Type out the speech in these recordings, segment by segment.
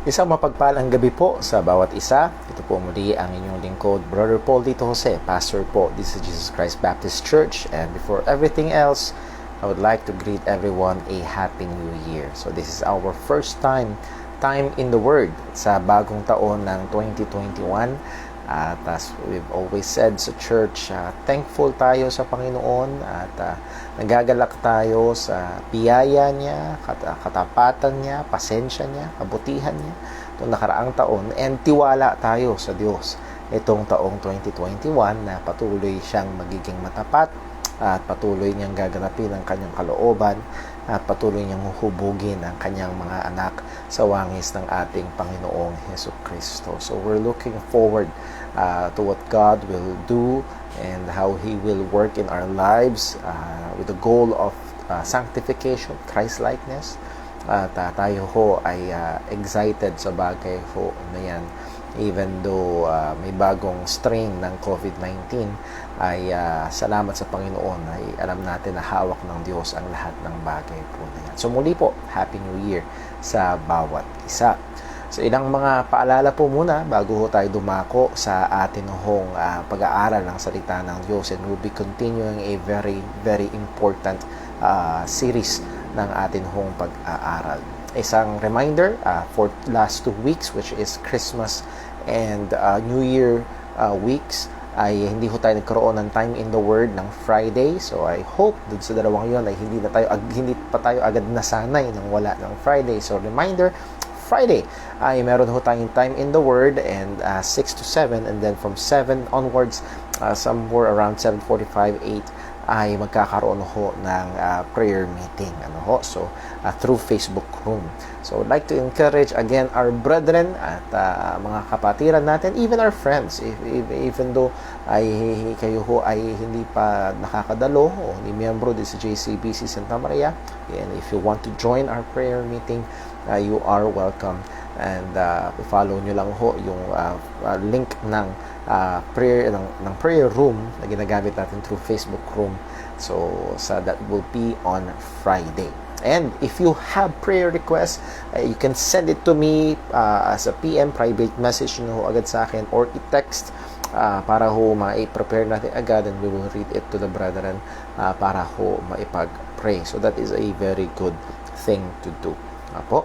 Isang mapagpalang gabi po sa bawat isa. Ito po muli ang inyong lingkod, Brother Paul Dito Jose, Pastor po. This is Jesus Christ Baptist Church. And before everything else, I would like to greet everyone a Happy New Year. So this is our first time in the Word sa bagong taon ng 2021. At as we've always said sa church, thankful tayo sa Panginoon at nagagalak tayo sa biyaya niya, katapatan niya, pasensya niya, kabutihan niya itong nakaraang taon, and tiwala tayo sa Diyos itong taong 2021 na patuloy siyang magiging matapat at patuloy niyang gaganapin ang kanyang kalooban at patuloy niyang huhubugin ang kanyang mga anak sa wangis ng ating Panginoong Hesus Kristo. So we're looking forward to what God will do and how He will work in our lives with the goal of sanctification, Christ-likeness. At tayo ho ay excited sa bagay ho na yan. Even though may bagong strain ng COVID-19, ay salamat sa Panginoon ay alam natin na hawak ng Diyos ang lahat ng bagay po na yan. So muli po, Happy New Year sa bawat isa. So ilang mga paalala po muna bago ho tayo dumako sa atin hong pag-aaral ng salita ng Diyos, and we'll be continuing a very, very important series ng atin hong pag-aaral. Isang reminder for last 2 weeks, which is Christmas and New Year weeks, ay hindi ho tayo nagkaroon ng time in the Word ng Friday. So I hope dun sa dalawang yon ay hindi pa tayo agad nasanay nang wala ng Friday. So reminder, Friday ay meron ho tayong time in the Word, and 6 to 7, and then from 7 onwards, somewhere around 7:45, 8 ay magkakaroon ho ng prayer meeting so through Facebook room. So I'd like to encourage again our brethren at mga kapatiran natin, even our friends, even though ay kayo ho ay hindi pa nakakadalo o hindi miyembro din sa JCBC Santa Maria, and if you want to join our prayer meeting, you are welcome. And follow nyo lang ho yung link ng prayer room na ginagamit natin through Facebook room. So that will be on Friday. And if you have prayer requests, you can send it to me as a PM, private message ho agad sa akin, or i-text para ho ma-prepare natin agad, and we will read it to the brethren para ho maipag-pray. So that is a very good thing to do.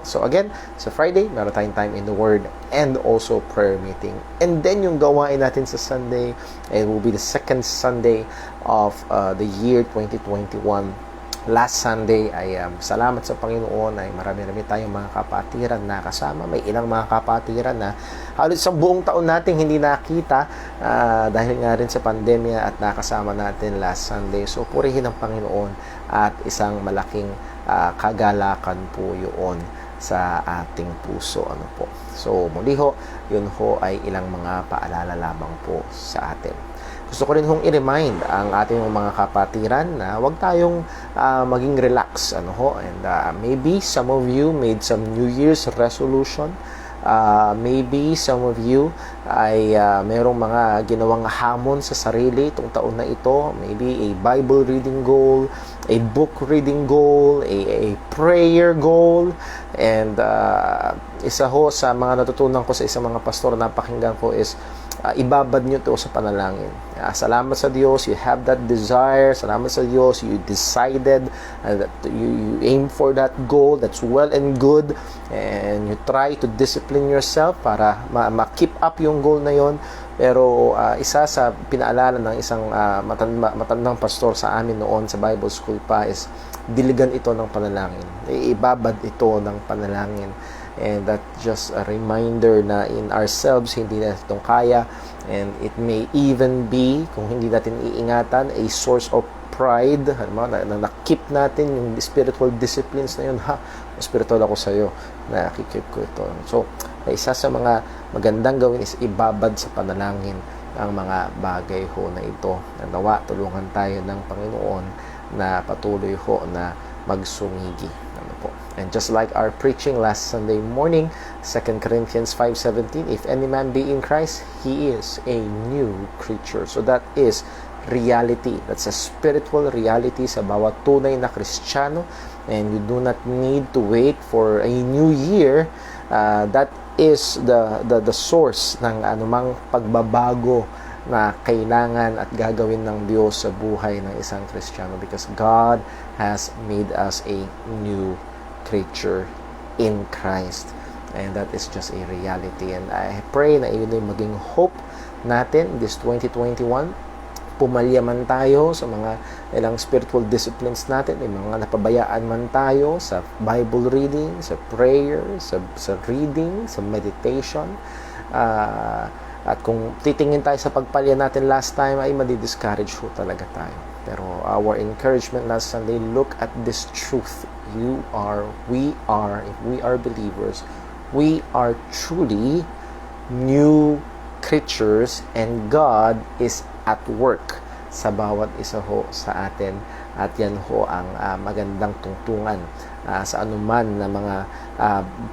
So again, sa Friday, meron tayong time in the Word and also prayer meeting. And then yung gawain natin sa Sunday, it will be the second Sunday of the year 2021. Last Sunday ay salamat sa Panginoon ay marami-rami tayong mga kapatiran na kasama. May ilang mga kapatiran na halos sa buong taon natin hindi nakita dahil nga rin sa pandemya, at nakasama natin last Sunday. So purihin ang Panginoon, at isang malaking kagalakan po yun sa ating puso. So muli ho, yun ho ay ilang mga paalala lamang po sa atin. Gusto ko rin hong i-remind ang ating mga kapatiran na huwag tayong maging relax. And maybe some of you made some New Year's resolution. Maybe some of you ay merong mga ginawang hamon sa sarili itong taon na ito. Maybe a Bible reading goal, a book reading goal, a prayer goal. And isa ho sa mga natutunan ko sa isang mga pastor na pakinggan ko is ibabad nyo ito sa panalangin. Salamat sa Diyos, you have that desire. Salamat sa Diyos, you decided that you aim for that goal. That's well and good, and you try to discipline yourself para ma-keep up yung goal na yon. Pero isa sa pinaalala ng isang matandang pastor sa amin noon sa Bible school pa is diligan ito ng panalangin. Ibabad ito ng panalangin. And that's just a reminder na in ourselves, hindi natin itong kaya. And it may even be, kung hindi natin iingatan, a source of pride. Na nakip natin yung spiritual disciplines na yun. Spiritual ako sa'yo. Nakikip ko ito. So, isa sa mga magandang gawin is ibabad sa panalangin ang mga bagay ho na ito. Nawa, tulungan tayo ng Panginoon na patuloy ho na magsumigi. And just like our preaching last Sunday morning, 2 Corinthians 5:17, if any man be in Christ, he is a new creature. So that is reality. That's a spiritual reality sa bawat tunay na Kristiyano. And you do not need to wait for a new year That is the source ng anumang pagbabago na kailangan at gagawin ng Diyos sa buhay ng isang Kristiyano, because God has made us a new creature in Christ, and that is just a reality. And I pray na yun ay maging hope natin this 2021. Pumalya man tayo sa mga ilang spiritual disciplines natin, may mga napabayaan man tayo sa Bible reading, sa prayer, sa reading, sa meditation, at kung titingin tayo sa pagpalya natin last time, ay madi-discourage ho talaga tayo. Pero our encouragement last Sunday, look at this truth. We are, if we are believers, we are truly new creatures, and God is at work sa bawat isa ho sa atin, at yan ho ang magandang tungtungan sa anuman na mga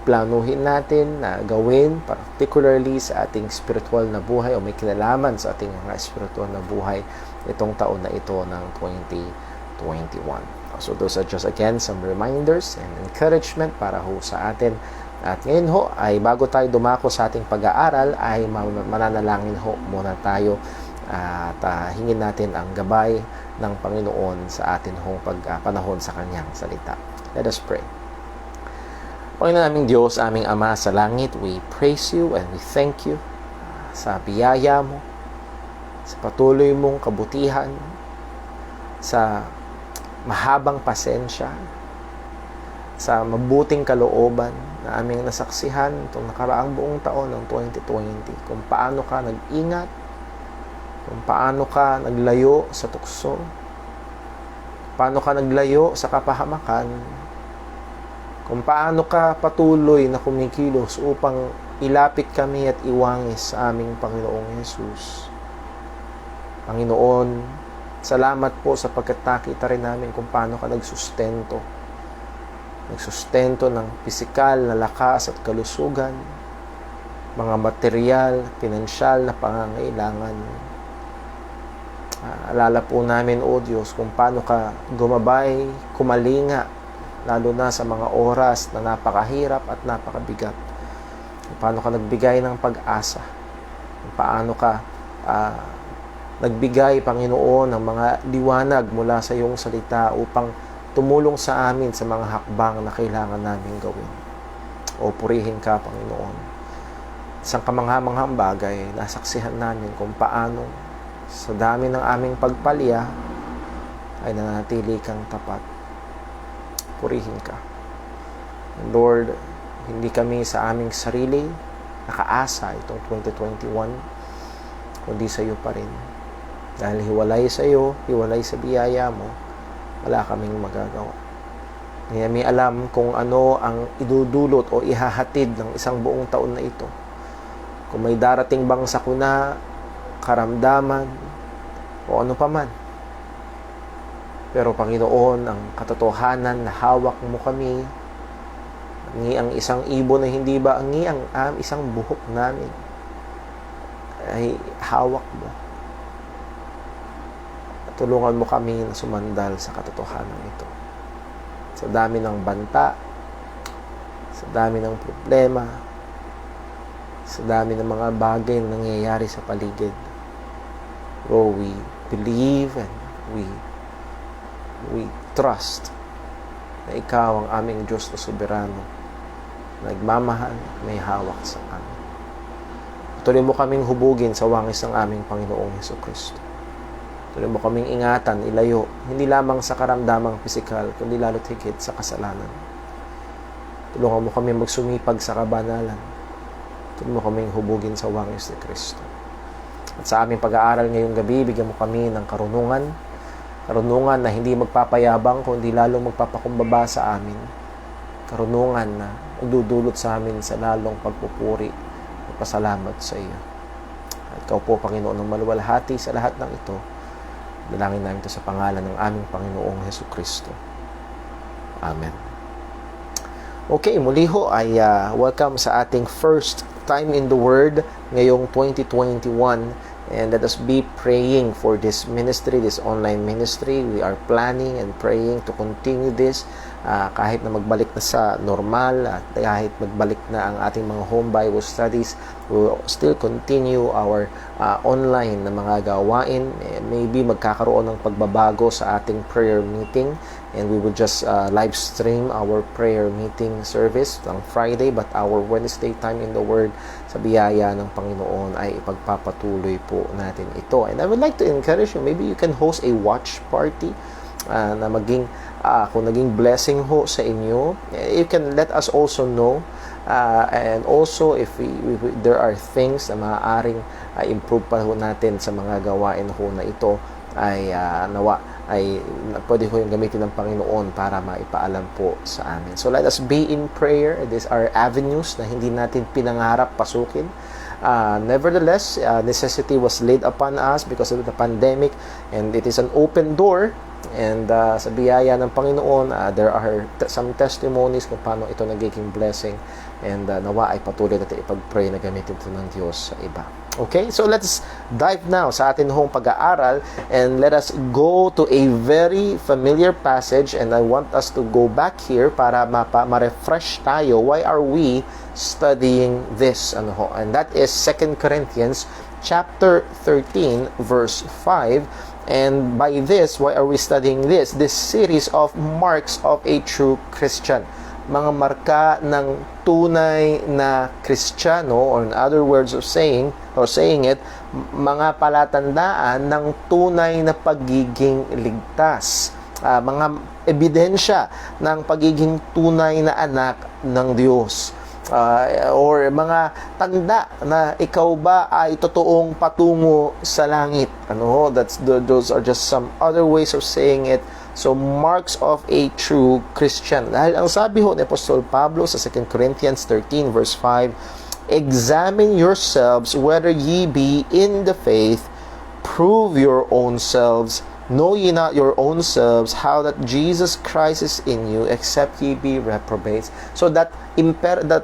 planuhin natin na gawin, particularly sa ating spiritual na buhay o may kinalaman sa ating mga spiritual na buhay itong taon na ito ng 2021. So those are just again some reminders and encouragement para ho sa atin. At ngayon ho, ay bago tayo dumako sa ating pag-aaral, ay mananalangin ho muna tayo at hingin natin ang gabay ng Panginoon sa atin hong panahon sa Kanyang salita. Let us pray. Panginoon naming Diyos, aming Ama sa langit, we praise you and we thank you sa biyaya mo, sa patuloy mong kabutihan, sa mahabang pasensya, sa mabuting kalooban na aming nasaksihan itong nakaraang buong taon ng 2020, kung paano ka nag-ingat, kung paano ka naglayo sa tukso, paano ka naglayo sa kapahamakan, kung paano ka patuloy na kumikilos upang ilapit kami at iwangis sa aming Panginoong Hesus. Panginoon, salamat po sapagkat nakita rin namin kung paano ka nagsustento ng pisikal na lakas at kalusugan, mga material, pinansyal na pangangailangan. Alala po namin, O Diyos, kung paano ka gumabay, kumalinga, lalo na sa mga oras na napakahirap at napakabigat. Kung paano ka nagbigay ng pag-asa, kung paano ka nagbigay, Panginoon, ng mga liwanag mula sa iyong salita upang tumulong sa amin sa mga hakbang na kailangan namin gawin. O purihin ka, Panginoon. Isang kamangha-manghang bagay, nasaksihan namin kung paano sa dami ng aming pagpalya ay nanatili kang tapat. Purihin ka. And Lord, hindi kami sa aming sarili nakaasa itong 2021, kundi sa iyo pa rin. Dahil hiwalay sa iyo, hiwalay sa biyaya mo, wala kaming magagawa. Hindi namin alam kung ano ang idudulot o ihahatid ng isang buong taon na ito. Kung may darating bang sakuna, karamdaman, o ano paman. Pero Panginoon, ang katotohanan na hawak mo kami, ang isang ibon na hindi ba, ang isang buhok namin, ay hawak mo. Tulungan mo kami na sumandal sa katotohanan ito. Sa dami ng banta, sa dami ng problema, sa dami ng mga bagay na nangyayari sa paligid. Oh, we believe and we trust na ikaw ang aming Diyos na soberano, nagmamahal, may hawak sa amin. Tuloy mo kaming hubugin sa wangis ng aming Panginoong Hesukristo. Tuloy mo kaming ingatan, ilayo, hindi lamang sa karamdamang pisikal, kundi lalo't higit sa kasalanan. Tulungan mo kami magsumipag sa kabanalan. Tuloy mo kaming hubugin sa wangis ni Kristo. At sa aming pag-aaral ngayong gabi, bigyan mo kami ng karunungan na hindi magpapayabang, kundi lalong magpapakumbaba sa amin. Karunungan na magdudulot sa amin sa lalong pagpupuri at pasalamat sa iyo. At ikaw po, Panginoon, ang maluwalhati sa lahat ng ito. Dalangin namin ito sa pangalan ng aming Panginoong Hesukristo. Amen. Okay, muli ho ay welcome sa ating first time in the Word ngayong 2021. And let us be praying for this ministry, this online ministry. We are planning and praying to continue this kahit na magbalik na sa normal at kahit magbalik na ang ating mga home Bible studies, we will still continue our online na mga gawain. Maybe magkakaroon ng pagbabago sa ating prayer meeting, and we will just live stream our prayer meeting service on Friday, but our Wednesday time in the Word, sa biyaya ng Panginoon, ay ipagpapatuloy po natin ito. And I would like to encourage you, maybe you can host a watch party na maging kung naging blessing ho sa inyo, you can let us also know, and also if there are things na maaaring improve pa ho natin sa mga gawain ho na ito, ay nawa ay pwede ho yung gamitin ng Panginoon para maipaalam po sa amin. So let us be in prayer. These are avenues na hindi natin pinangarap pasukin. Nevertheless, necessity was laid upon us because of the pandemic, and it is an open door. And sa biyaya ng Panginoon, there are some testimonies kung paano ito nagiging blessing, and nawa ay patuloy natin ipag-pray na gamitin ito ng Diyos sa iba. Okay, so let's dive now sa atin hong pag-aaral, and let us go to a very familiar passage, and I want us to go back here para ma-refresh tayo. Why are we studying this? And that is 2 Corinthians chapter 13 verse 5. And by this, why are we studying this? This series of marks of a true Christian. Mga marka ng tunay na Kristiyano, or in other words of saying it, mga palatandaan ng tunay na pagiging ligtas. Mga ebidensya ng pagiging tunay na anak ng Diyos. Or mga tanda na ikaw ba ay totoong patungo sa langit. Those are just some other ways of saying it. So, marks of a true Christian. Dahil ang sabi ho ni Apostol Pablo sa 2 Corinthians 13 verse 5, examine yourselves whether ye be in the faith, prove your own selves. Know ye not your own selves how that Jesus Christ is in you, except ye be reprobates. So that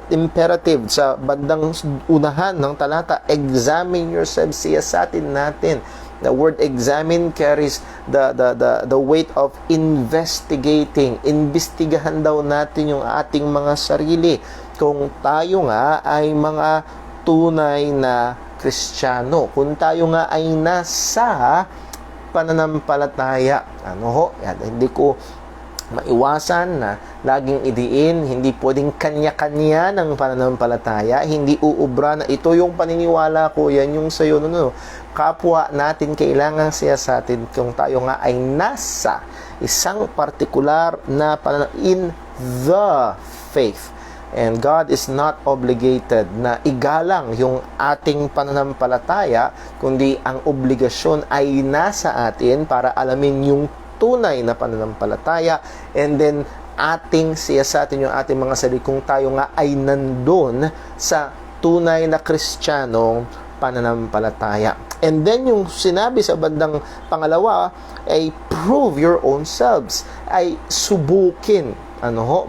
imperative sa bandang unahan ng talata, examine yourselves, siyasatin natin. The word examine carries the weight of investigating. Imbestigahan daw natin yung ating mga sarili kung tayo nga ay mga tunay na Kristiyano, kung tayo nga ay nasa pananampalataya. Hindi ko maiwasan na laging idiin, hindi pwedeng kanya-kanya ng pananampalataya, hindi uubra na ito yung paniniwala ko, yan yung sayo. Kapwa natin kailangan siyasatin kung tayo nga ay nasa isang partikular na in the faith. And God is not obligated na igalang yung ating pananampalataya, kundi ang obligasyon ay nasa atin para alamin yung tunay na pananampalataya, and then ating siyasatin yung ating mga sarili kung tayo nga ay nandun sa tunay na Kristiyanong pananampalataya. And then yung sinabi sa bandang pangalawa ay prove your own selves, ay subukin,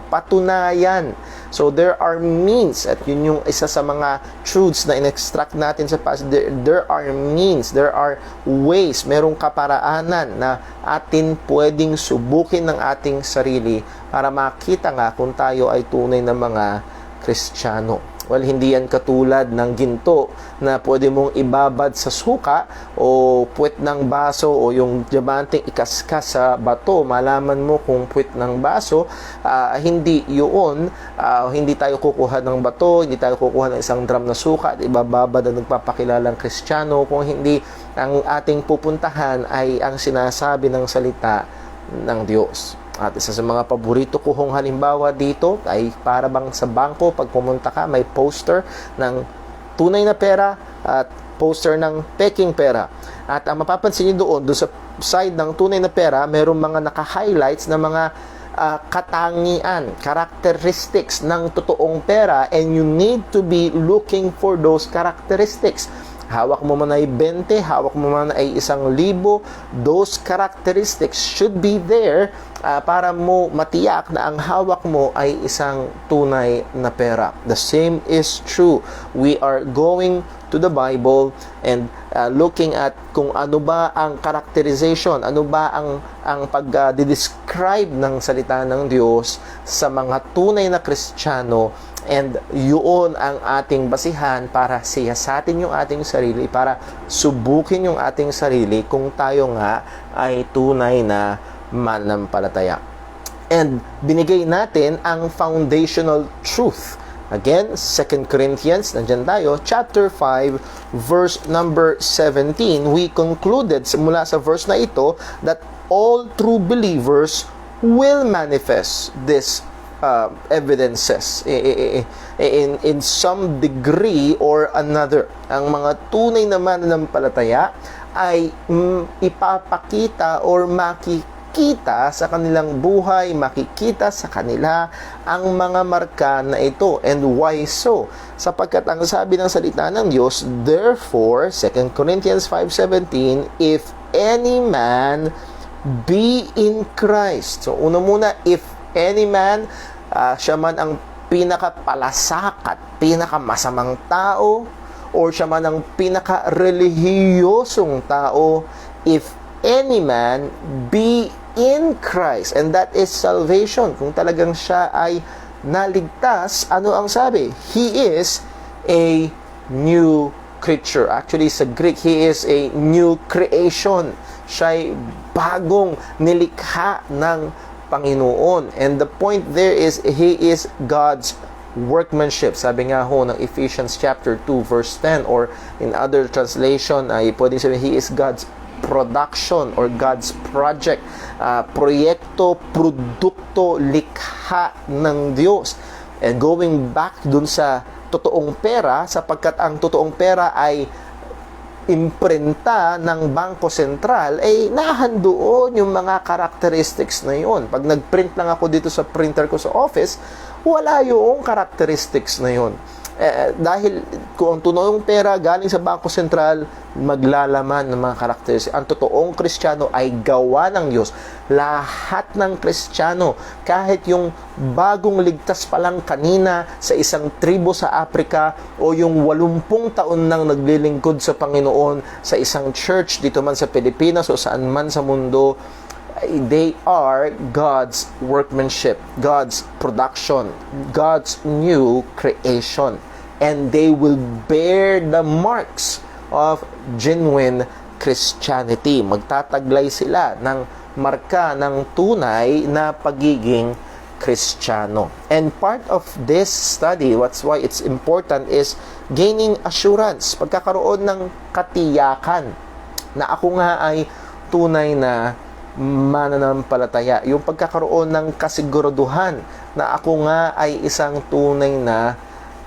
patunayan. So there are means, at yun yung isa sa mga truths na in-extract natin sa passage. There are means, there are ways, merong kaparaanan na atin pwedeng subukin ng ating sarili para makita nga kung tayo ay tunay na mga Kristiyano. Well, hindi yan katulad ng ginto na pwede mong ibabad sa suka o puwet ng baso o yung diamanteng ikaskas sa bato. Malaman mo kung puwet ng baso. Hindi yun. Hindi tayo kukuha ng bato, hindi tayo kukuha ng isang drum na suka at ibababad ang nagpapakilalang Kristiyano. Kung hindi, ang ating pupuntahan ay ang sinasabi ng salita ng Diyos. At isa sa mga paborito ko hong halimbawa dito ay para bang sa bangko, pag pumunta ka, may poster ng tunay na pera at poster ng peking pera. At ang mapapansin niyo doon sa side ng tunay na pera, mayroong mga naka-highlights na mga katangian, characteristics ng totoong pera, and you need to be looking for those characteristics. Hawak mo man ay 20, hawak mo man ay 1,000, those characteristics should be there para mo matiyak na ang hawak mo ay isang tunay na pera. The same is true. We are going to the Bible and looking at kung ano ba ang characterization, ano ba ang pag-describe ng salita ng Diyos sa mga tunay na Kristiyano, and yun ang ating basihan para siyasatin yung ating sarili, para subukin yung ating sarili kung tayo nga ay tunay na mananampalataya. And binigay natin ang foundational truth. Again, 2 Corinthians, nandyan tayo, chapter 5, verse number 17. We concluded mula sa verse na ito that all true believers will manifest this evidences in some degree or another. Ang mga tunay na mananampalataya ay ipapakita or makikita sa kanilang buhay, makikita sa kanila ang mga marka na ito. And why so? Sapagkat ang sabi ng salita ng Diyos, therefore, 2 Corinthians 5:17, if any man be in Christ. So, una muna, if any man, siya man ang pinakapalasak at pinakamasamang tao, or siya man ang pinaka-relihiyosong tao, if any man be in Christ, and that is salvation. Kung talagang siya ay naligtas, ano ang sabi? He is a new creature. Actually, sa Greek, he is a new creation. Siya'y bagong nilikha ng Panginoon. And the point there is, he is God's workmanship. Sabi nga ho ng Ephesians chapter 2 verse 10, or in other translation ay pwedeng sabihin, he is God's production or God's project, proyekto, produkto, likha ng Diyos. And going back dun sa totoong pera, sapagkat ang totoong pera ay imprenta ng Bangko Sentral, ay nahandoon yung mga characteristics na yun. Pag nag-print lang ako dito sa printer ko sa office, wala yung characteristics na yun. Dahil kung ang totoong pera galing sa Bangko Sentral, maglalaman ng mga karakteristik. Ang totoong Kristiyano ay gawa ng Diyos. Lahat ng Kristiyano, kahit yung bagong ligtas pa lang kanina sa isang tribo sa Africa, o yung 80 taon nang naglilingkod sa Panginoon sa isang church dito man sa Pilipinas o saan man sa mundo, they are God's workmanship, God's production, God's new creation, and they will bear the marks of genuine Christianity. Magtataglay sila ng marka ng tunay na pagiging Kristiyano. And part of this study, that's why it's important, is gaining assurance, pagkakaroon ng katiyakan na ako nga ay tunay na mananampalataya. Yung pagkakaroon ng kasiguraduhan na ako nga ay isang tunay na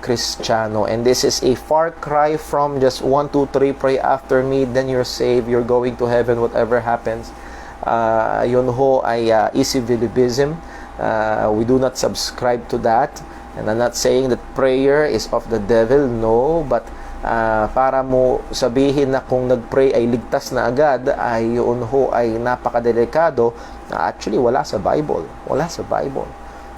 Kristiyano. And this is a far cry from just 1, 2, 3, pray after me, then you're saved, you're going to heaven, whatever happens. Yun ho ay easy believism. We do not subscribe to that. And I'm not saying that prayer is of the devil, no, but para mo sabihin na kung nag-pray ay ligtas na agad, ay yun ho ay napakadelikado. Actually, wala sa Bible. Wala sa Bible.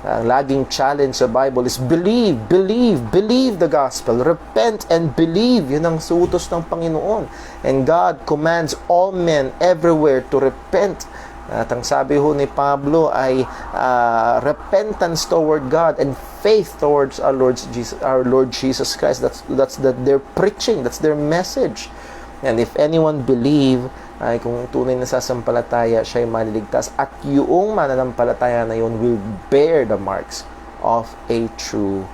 Ang laging challenge sa Bible is believe, believe, believe the gospel. Repent and believe. Yun ang utos ng Panginoon. And God commands all men everywhere to repent. At ang sabi ho ni Pablo ay repentance toward God and faith towards our Lord Jesus Christ. That's their preaching. That's their message. And if anyone believe, ay kung tunay na sasampalataya, siya ay maliligtas. At yung mananampalataya na yun will bear the marks of a true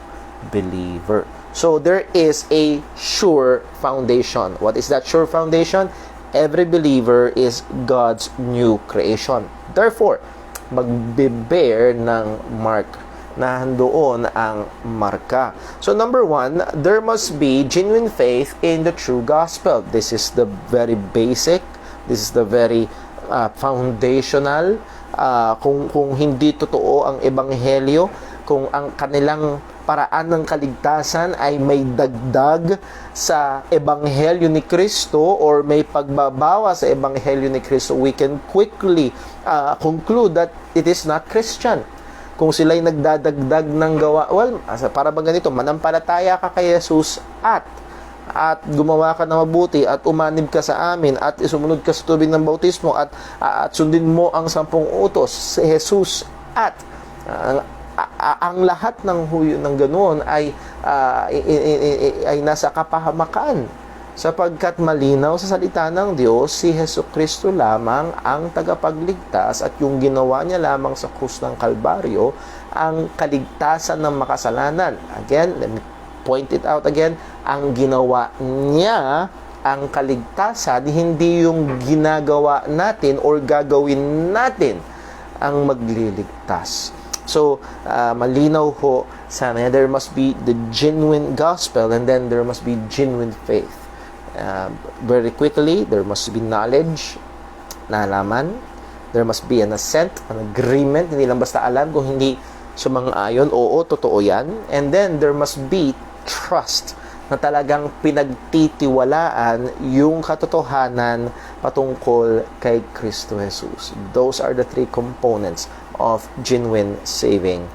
believer. So there is a sure foundation. What is that sure foundation? Every believer is God's new creation. Therefore, magbe-bear ng mark. Nahandoon ang marka. So number 1, there must be genuine faith in the true gospel. This is the very basic. This is the very foundational. Kung hindi totoo ang ebanghelyo, kung ang kanilang paraan ng kaligtasan ay may dagdag sa Ebanghelyo ni Kristo or may pagbabawa sa Ebanghelyo ni Kristo, we can quickly conclude that it is not Christian. Kung sila'y nagdadagdag ng gawa, well, para bang ganito, manampalataya ka kay Jesus at gumawa ka na mabuti at umanib ka sa amin at sumunod ka sa tubig ng bautismo at sundin mo ang 10 utos si Jesus at ang lahat ng huyo ng ganoon ay nasa kapahamakan, sapagkat malinaw sa salita ng Diyos si Jesucristo lamang ang tagapagligtas at yung ginawa niya lamang sa krus ng Kalbaryo ang kaligtasan ng makasalanan. Again, let me point it out again, ang ginawa niya ang kaligtasan, hindi yung ginagawa natin or gagawin natin ang magliligtas. So, malinaw ho, sana there must be the genuine gospel and then there must be genuine faith. Very quickly, there must be knowledge, nalaman. There must be an assent, an agreement, hindi lang basta alam, kung hindi sumang-ayon, oo, totoo yan. And then, there must be trust, na talagang pinagtitiwalaan yung katotohanan patungkol kay Kristo Jesus. Those are the 3 components of genuine saving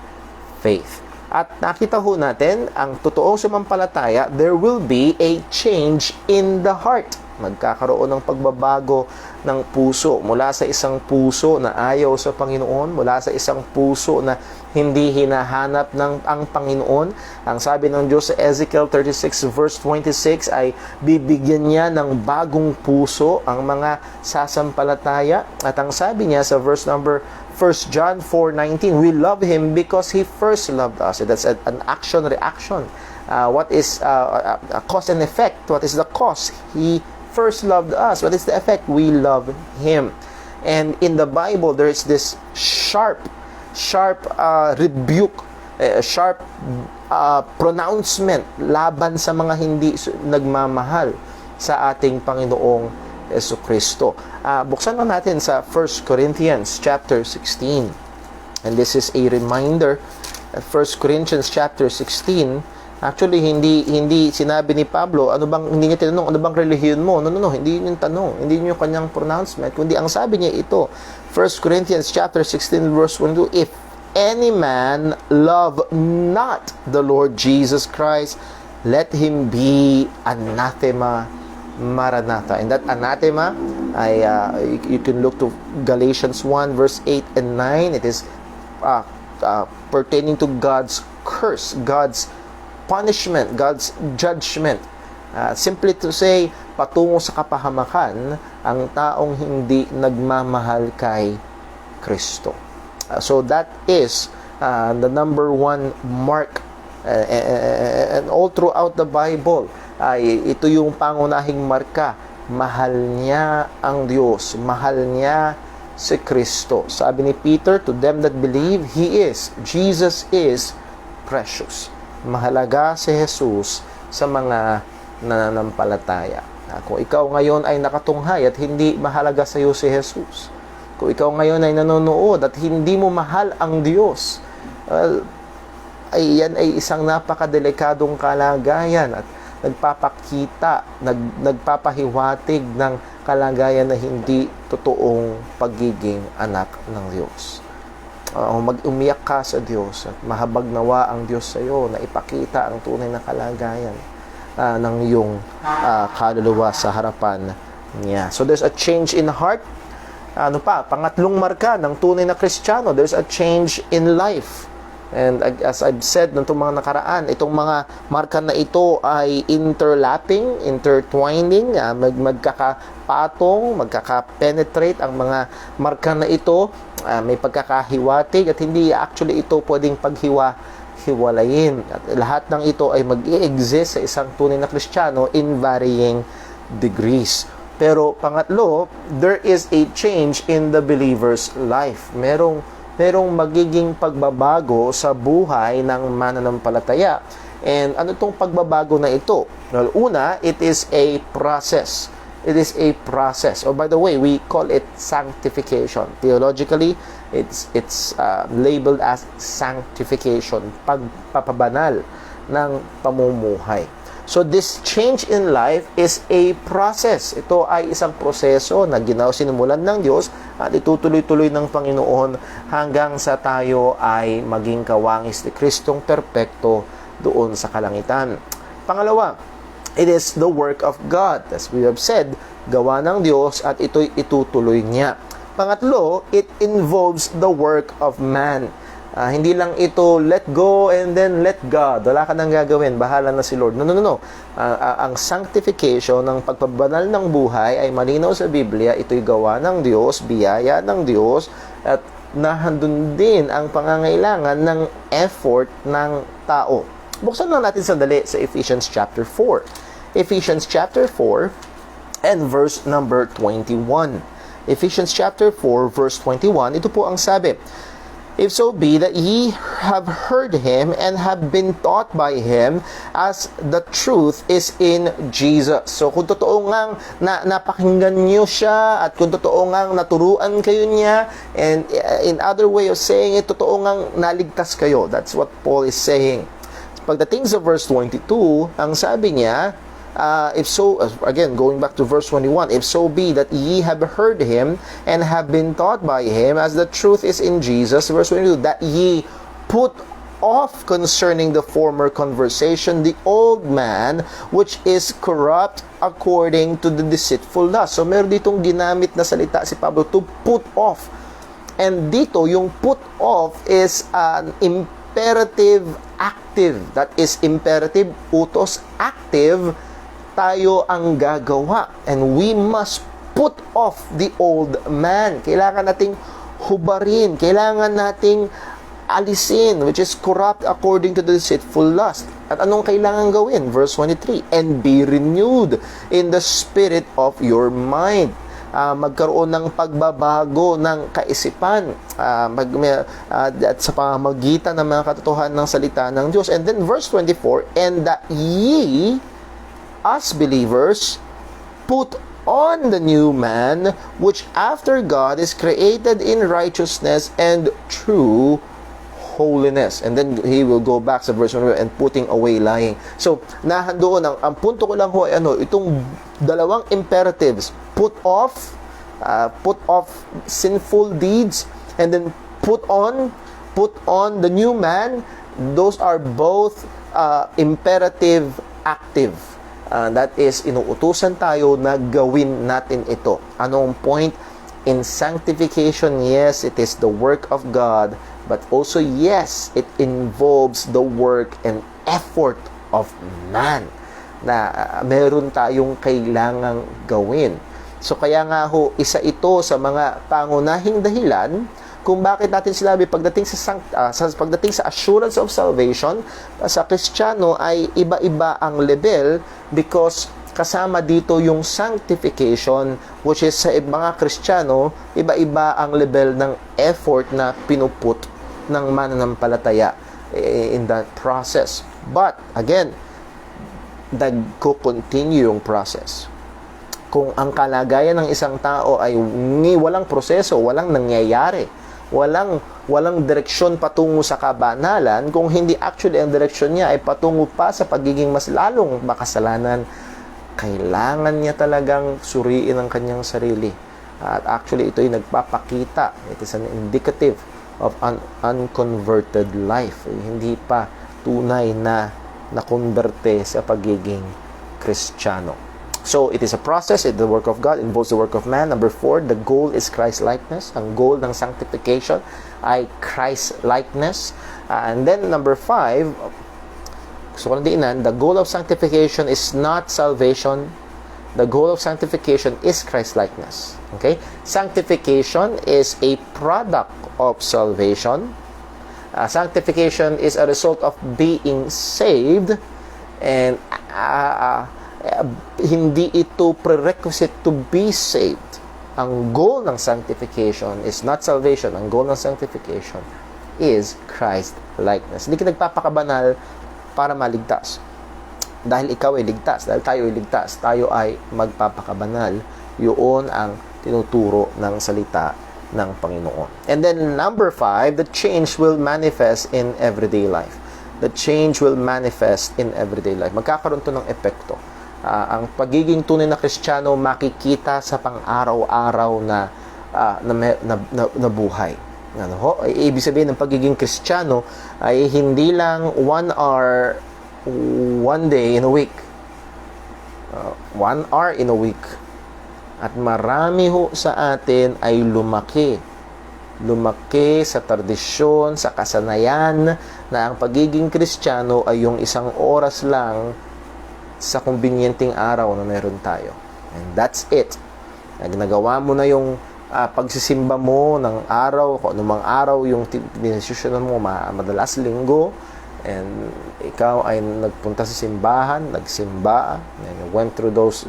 faith. At nakita ho natin, ang totoong sumampalataya, there will be a change in the heart. Magkakaroon ng pagbabago ng puso, mula sa isang puso na ayaw sa Panginoon, mula sa isang puso na hindi hinahanap ng ang Panginoon. Ang sabi ng Diyos sa Ezekiel 36 verse 26 ay bibigyan niya ng bagong puso ang mga sasampalataya. At ang sabi niya sa verse number 1 John 4:19, we love Him because He first loved us. That's an action-reaction. What is a cause and effect? What is the cause? He first loved us. What is the effect? We love Him. And in the Bible, there is this sharp rebuke, sharp pronouncement laban sa mga hindi nagmamahal sa ating Panginoong Jesucristo. Buksan lang natin sa 1 Corinthians chapter 16. And this is a reminder that 1 Corinthians chapter 16, actually, hindi sinabi ni Pablo, hindi niya tinanong, ano bang relihiyon mo? No, hindi yun yung tanong. Hindi yun yung kanyang pronouncement. Kundi ang sabi niya ito, 1 Corinthians chapter 16, verse 1-2, if any man love not the Lord Jesus Christ, let him be anathema maranatha. And that anathema, you can look to Galatians 1, verse 8 and 9. It is pertaining to God's curse, God's punishment, God's judgment. Simply to say, patungo sa kapahamakan ang taong hindi nagmamahal kay Kristo. So that is the number 1 mark, and all throughout the Bible, ito yung pangunahing marka. Mahal niya ang Diyos, mahal niya si Kristo. Sabi ni Peter, to them that believe, Jesus is precious. Mahalaga si Jesus sa mga nananampalataya. Kung ikaw ngayon ay nakatunghay at hindi mahalaga sa iyo si Jesus, kung ikaw ngayon ay nanonood at hindi mo mahal ang Diyos, yan ay isang napakadelikadong kalagayan at nagpapahiwatig ng kalagayan na hindi totoong pagiging anak ng Diyos. Umiyak ka sa Diyos at mahabag nawa ang Diyos sa iyo na ipakita ang tunay na kalagayan ng iyong kaluluwa sa harapan niya. So there's a change in heart. Pangatlong marka ng tunay na Kristiyano, there's a change in life. And as I've said nung mga nakaraan, itong mga marka na ito ay intertwining, magkakapatong, magkakapenetrate ang mga marka na ito. May pagkakahiwatig at hindi actually ito pwedeng paghiwalayin. At lahat ng ito ay mag-i-exist sa isang tunay na Kristiyano in varying degrees. Pero pangatlo, there is a change in the believer's life. Merong magiging pagbabago sa buhay ng mananampalataya. And ano itong pagbabago na ito? Well, una, it is a process. It is a process. Oh, by the way, we call it sanctification. Theologically, it's labeled as sanctification, pagpapabanal ng pamumuhay. So this change in life is a process. Ito ay isang proseso na sinimulan ng Diyos at itutuloy-tuloy ng Panginoon hanggang sa tayo ay maging kawangis ni Kristong perpekto doon sa kalangitan. Pangalawa, it is the work of God. As we have said, gawa ng Diyos at ito'y itutuloy niya. Pangatlo, it involves the work of man. Hindi lang ito, let go and then let God. Wala ka nang gagawin, bahala na si Lord. No. Ang sanctification, ng pagpabanal ng buhay ay malinaw sa Biblia. Ito'y gawa ng Diyos, biyaya ng Diyos, at nahandun din ang pangangailangan ng effort ng tao. Buksan lang natin sandali sa Ephesians chapter 4. Ephesians chapter 4 and verse number 21. Ephesians chapter 4 verse 21, ito po ang sabi, if so be that ye have heard him and have been taught by him as the truth is in Jesus. So kung totoo ngang napakinggan niyo siya at kung totoo ngang naturuan kayo niya, and in other way of saying it, totoo ngang naligtas kayo. That's what Paul is saying. Pagdating sa verse 22, ang sabi niya, if so, again, going back to verse 21, if so be that ye have heard him and have been taught by him, as the truth is in Jesus, verse 22, that ye put off concerning the former conversation the old man, which is corrupt according to the deceitful lust. So, meron ditong ginamit na salita si Pablo, to put off. And dito, yung put off is an imperative active. That is imperative, utos, active, tayo ang gagawa. And we must put off the old man. Kailangan nating hubarin. Kailangan nating alisin, which is corrupt according to the deceitful lust. At anong kailangan gawin? Verse 23, and be renewed in the spirit of your mind. Magkaroon ng pagbabago ng kaisipan at sa pamamagitan ng mga katotohanan ng salita ng Diyos. And then verse 24, and that ye as believers put on the new man, which after God is created in righteousness and true holiness. And then he will go back sa verse 1 and putting away lying. So, nahandoon ang punto ko lang ho ay itong dalawang imperatives, put off sinful deeds, and then put on the new man. Those are both imperative active. That is, inuutusan tayo na gawin natin ito. Anong point? In sanctification, yes, it is the work of God, but also, yes, it involves the work and effort of man na meron tayong kailangang gawin. So, kaya nga ho, isa ito sa mga pangunahing dahilan kung bakit natin sinabi pagdating sa assurance of salvation, sa Kristiyano ay iba-iba ang level, because kasama dito yung sanctification, which is sa mga Kristiyano, iba-iba ang level ng effort na pinuput ng mananampalataya in that process. But, again, nagko-continue yung process. Kung ang kalagayan ng isang tao ay walang proseso, walang nangyayari, walang direksyon patungo sa kabanalan, kung hindi actually ang direksyon niya ay patungo pa sa pagiging mas lalong makasalanan, kailangan niya talagang suriin ang kanyang sarili. At actually, ito ay nagpapakita. It is an indicative of an unconverted life. Hindi pa tunay na nakonberte sa pagiging Kristiyano. So, it is a process. The work of God involves the work of man. Number 4, the goal is Christ-likeness. Ang goal ng sanctification ay Christ-likeness. And then, number 5, gusto ko lang diinan, the goal of sanctification is not salvation. The goal of sanctification is Christ-likeness. Okay? Sanctification is a product of salvation. Sanctification is a result of being saved, and hindi ito prerequisite to be saved. Ang goal ng sanctification is not salvation. Ang goal ng sanctification is Christ-likeness. Hindi ka nagpapakabanal para maligtas. dahil ikaw ay ligtas, dahil tayo ay ligtas, tayo ay magpapakabanal. Yun ang tinuturo ng salita ng Panginoon. And then number 5, the change will manifest in everyday life. The change will manifest in everyday life. Magkakaroon to ng epekto. Ang pagiging tunay na Kristiyano makikita sa pang-araw-araw na buhay. Ano ho? Ibig sabihin ng pagiging Kristiyano ay hindi lang 1 hour, 1 day in a week. 1 hour in a week. At marami ho sa atin ay lumaki sa tradisyon, sa kasanayan na ang pagiging Kristiyano ay yung 1 oras lang sa kumbinyenteng araw na meron tayo. And that's it. Nagawa mo na yung pagsisimba mo ng araw, kung anumang araw yung dinesisyonan mo, madalas linggo, and ikaw ay nagpunta sa simbahan, nagsimba, and went through those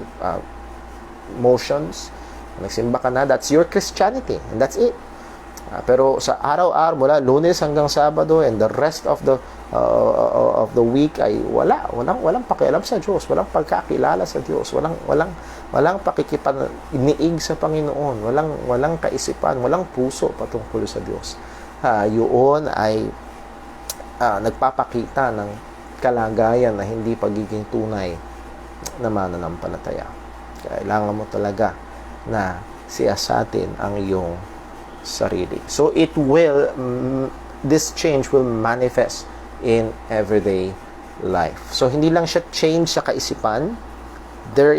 motions, nagsimba ka na, that's your Christianity, and that's it. Pero sa araw-araw mula Lunes hanggang Sabado and the rest of the week ay walang pakialam sa Diyos, walang pagkakilala sa Diyos, walang pakikipaniig sa Panginoon, walang kaisipan, walang puso patungkol sa Diyos. Yun ay nagpapakita ng kalagayan na hindi pagiging tunay na mananampalataya. Kailangan mo talaga na siyasatin ang iyong sarili. So this change will manifest in everyday life. So hindi lang siya change sa kaisipan. There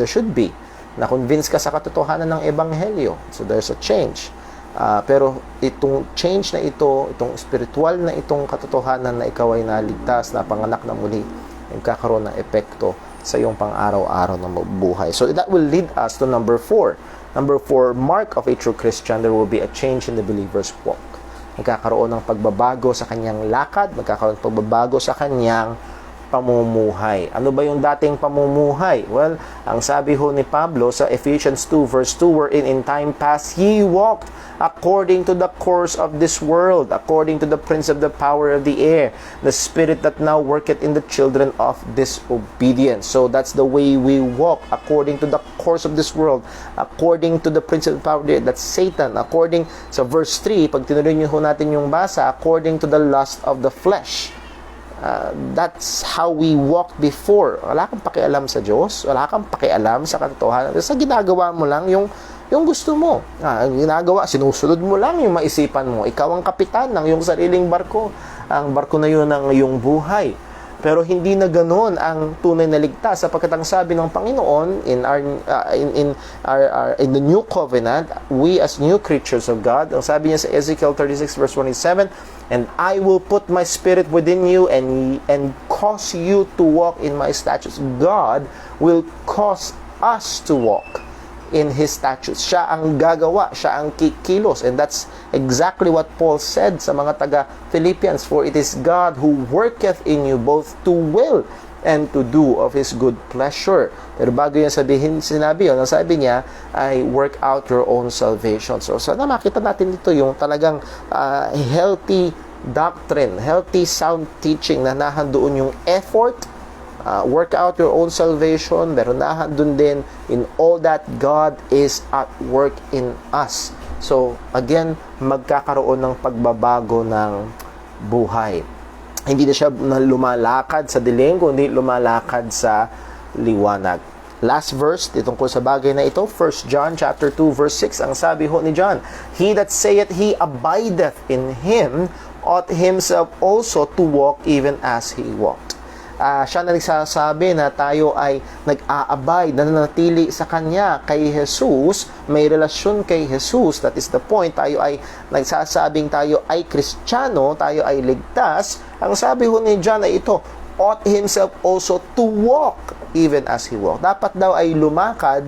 should be. Na-convince ka sa katotohanan ng ebanghelyo. So there's a change. Pero itong change na ito, itong spiritual na itong katotohanan na ikaw ay naligtas, na panganak na muli, nagkakaroon ng epekto sa iyong pang-araw-araw na buhay. So that will lead us to number 4. Number 4, mark of a true Christian, there will be a change in the believer's walk. Magkakaroon ng pagbabago sa kanyang lakad, magkakaroon ng pagbabago sa kanyang pamumuhay. Ano ba yung dating pamumuhay? Well, ang sabi ho ni Pablo sa Ephesians 2 verse 2, wherein in time past ye walked according to the course of this world, according to the prince of the power of the air, the spirit that now worketh in the children of disobedience. So that's the way we walk, according to the course of this world, according to the prince of the power of the air, that's Satan, according sa verse 3, pag tinuloy niyo ho natin yung basa, according to the lust of the flesh. That's how we walked before. Wala kang pakialam sa Diyos, wala kang pakialam sa katotohanan. Sa ginagawa mo lang yung gusto mo. Sinusunod mo lang yung maisipan mo. Ikaw ang kapitan ng iyong sariling barko. Ang barko na yun ng iyong buhay. Pero hindi na ganoon ang tunay na ligtas, sapagkat ang sabi ng Panginoon in the new covenant, we as new creatures of God, ang sabi niya sa Ezekiel 36 verse 27, and I will put my spirit within you and cause you to walk in my statutes. God will cause us to walk in His statutes. Siya ang gagawa, siya ang kikilos. And that's exactly what Paul said sa mga taga-Philippians, for it is God who worketh in you both to will and to do of His good pleasure. Pero bago yan sinabi yun, ang sabi niya ay work out your own salvation. So sana makita natin dito yung talagang healthy doctrine, healthy sound teaching na nahandoon yung effort, work out your own salvation, pero nahandun din in all that God is at work in us. So again, magkakaroon ng pagbabago ng buhay. Hindi na siya lumalakad sa dilim, kundi lumalakad sa liwanag. Last verse, tungkol sa bagay na ito, 1 John chapter 2 verse 6, ang sabi ho ni John, he that saith he abideth in him ought himself also to walk even as he walked. Siya na nagsasabi na tayo ay nag-a-abide, nananatili sa Kanya, kay Jesus, may relasyon kay Jesus. That is the point. Tayo ay nagsasabing tayo ay Kristiyano, tayo ay ligtas. Ang sabi ho ni John ay ito, ought himself also to walk even as he walked. Dapat daw ay lumakad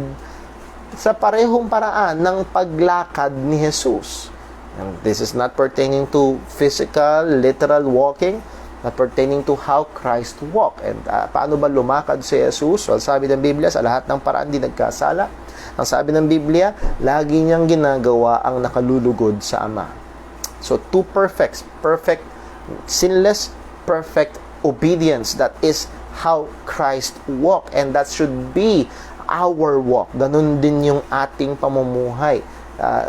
sa parehong paraan ng paglakad ni Jesus. And this is not pertaining to physical, literal walking, not pertaining to how Christ walked. And paano ba lumakad si Jesus? Well, sabi ng Biblia, sa lahat ng paraan di nagkasala. Ang sabi ng Biblia, lagi niyang ginagawa ang nakalulugod sa Ama. So, two perfect, sinless, perfect obedience that is how Christ walked, and that should be our walk. Ganun din yung ating pamumuhay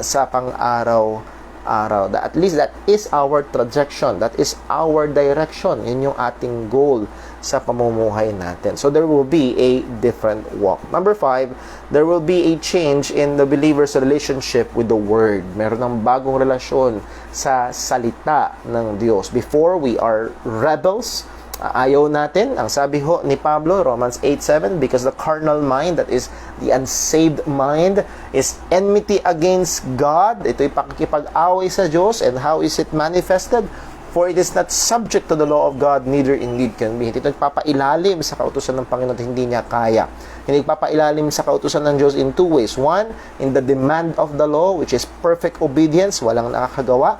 sa pang-araw-araw. At least that is our trajectory, that is our direction. Yun yung ating goal sa pamumuhay natin. So there will be a different walk. Number 5, there will be a change in the believer's relationship with the Word. Meron ng bagong relasyon sa salita ng Diyos. Before, we are rebels. Ayaw natin. Ang sabi ho ni Pablo, Romans 8:7, because the carnal mind, that is the unsaved mind, is enmity against God. Ito'y pakikipag-away sa Diyos. And how is it manifested? For it is not subject to the law of God, neither indeed can be. Ito nagpapailalim sa kautusan ng Panginoon at hindi niya kaya. Hindi nagpapailalim sa kautusan ng Diyos in 2 ways. 1, in the demand of the law, which is perfect obedience, walang nakakagawa.